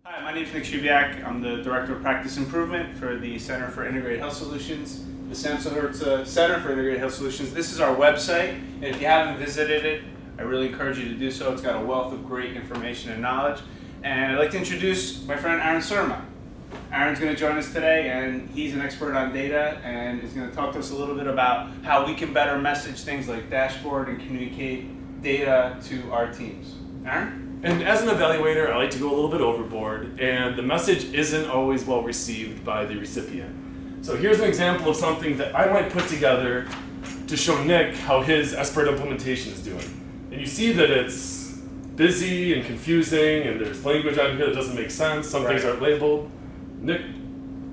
Hi, my name is Nick Shubiak. I'm the Director of Practice Improvement for the Center for Integrated Health Solutions, the Samson Hertz Center for Integrated Health Solutions. This is our website, and if you haven't visited it, I really encourage you to do so. It's got a wealth of great information and knowledge. And I'd like to introduce my friend Aaron Surma. Aaron's going to join us today, and he's an expert on data, and is going to talk to us a little bit about how we can better message things like dashboard and communicate data to our teams. Aaron? And as an evaluator, I like to go a little bit overboard, and the message isn't always well received by the recipient. So here's an example of something that I might put together to show Nick how his Esprit implementation is doing. And you see that it's busy and confusing, and there's language on here that doesn't make sense. Some things aren't labeled. Nick,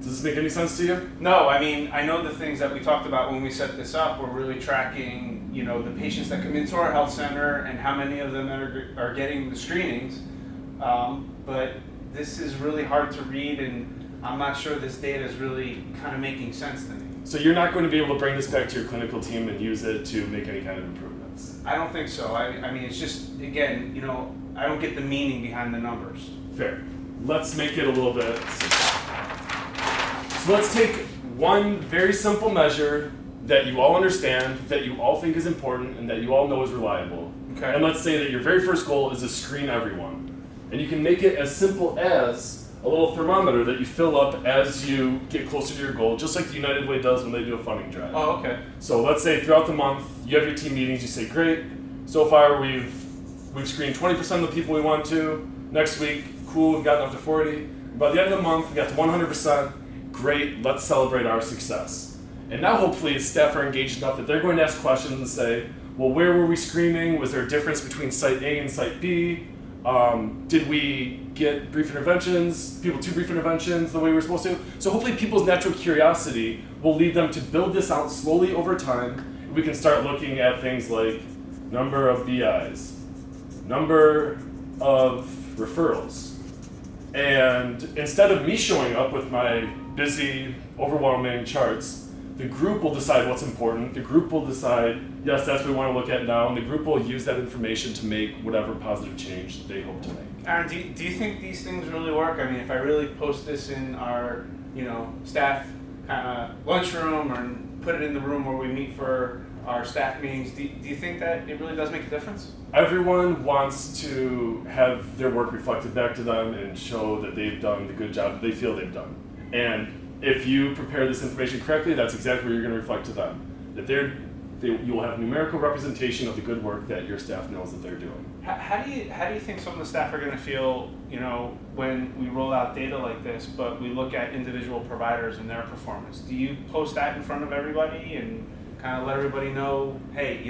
does this make any sense to you? No, I mean, I know the things that we talked about when we set this up. We're really tracking, the patients that come into our health center and how many of them are getting the screenings. But this is really hard to read, and I'm not sure this data is really kind of making sense to me. So you're not going to be able to bring this back to your clinical team and use it to make any kind of improvements? I don't think so. I mean, it's just, again, I don't get the meaning behind the numbers. Fair. Let's make it a little bit simpler. So let's take one very simple measure that you all understand, that you all think is important, and that you all know is reliable. Okay. And let's say that your very first goal is to screen everyone. And you can make it as simple as a little thermometer that you fill up as you get closer to your goal, just like the United Way does when they do a funding drive. Oh, okay. So let's say throughout the month, you have your team meetings, you say, great, so far we've screened 20% of the people we want to. Next week, cool, we've gotten up to 40. By the end of the month, we got to 100%. Great, let's celebrate our success. And now hopefully staff are engaged enough that they're going to ask questions and say, well, where were we screening? Was there a difference between site A and site B? Did we get brief interventions, people to brief interventions the way we were supposed to? So hopefully people's natural curiosity will lead them to build this out slowly over time. We can start looking at things like number of BIs, number of referrals. And instead of me showing up with my busy, overwhelming charts, the group will decide what's important. The group will decide, yes, that's what we want to look at now, and the group will use that information to make whatever positive change they hope to make. Aaron, do you think these things really work? I mean, if I really post this in our, staff kind of lunchroom or put it in the room where we meet for our staff meetings, do you think that it really does make a difference? Everyone wants to have their work reflected back to them and show that they've done the good job that they feel they've done. And if you prepare this information correctly, that's exactly what you're going to reflect to them. That you will have numerical representation of the good work that your staff knows that they're doing. How do you think some of the staff are going to feel, when we roll out data like this, but we look at individual providers and their performance? Do you post that in front of everybody and kind of let everybody know, hey,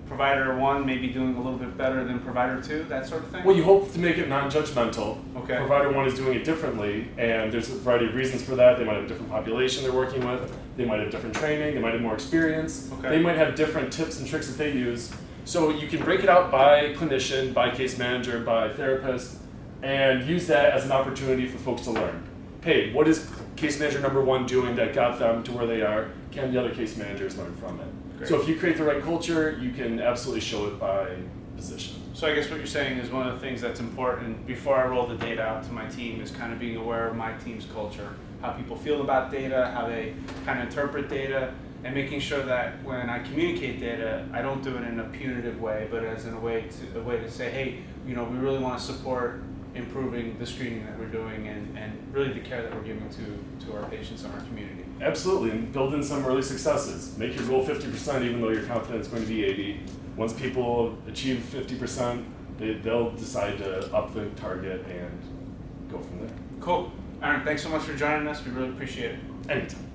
provider 1 may be doing a little bit better than provider 2, that sort of thing? Well, you hope to make it non-judgmental. Okay. Provider 1 is doing it differently, and there's a variety of reasons for that. They might have a different population they're working with. They might have different training. They might have more experience. Okay. They might have different tips and tricks that they use. So you can break it out by clinician, by case manager, by therapist, and use that as an opportunity for folks to learn. Hey, what is case manager number 1 doing that got them to where they are? Can the other case managers learn from it? Great. So if you create the right culture, you can absolutely show it by position. So I guess what you're saying is one of the things that's important before I roll the data out to my team is kind of being aware of my team's culture, how people feel about data, how they kind of interpret data, and making sure that when I communicate data, I don't do it in a punitive way, but as in a way to say, hey, we really want to support improving the screening that we're doing and really the care that we're giving to our patients and our community. Absolutely, and build in some early successes. Make your goal 50% even though you're confident it's going to be 80. Once people achieve 50%, they'll decide to up the target and go from there. Cool. Aaron, thanks so much for joining us. We really appreciate it. Anytime.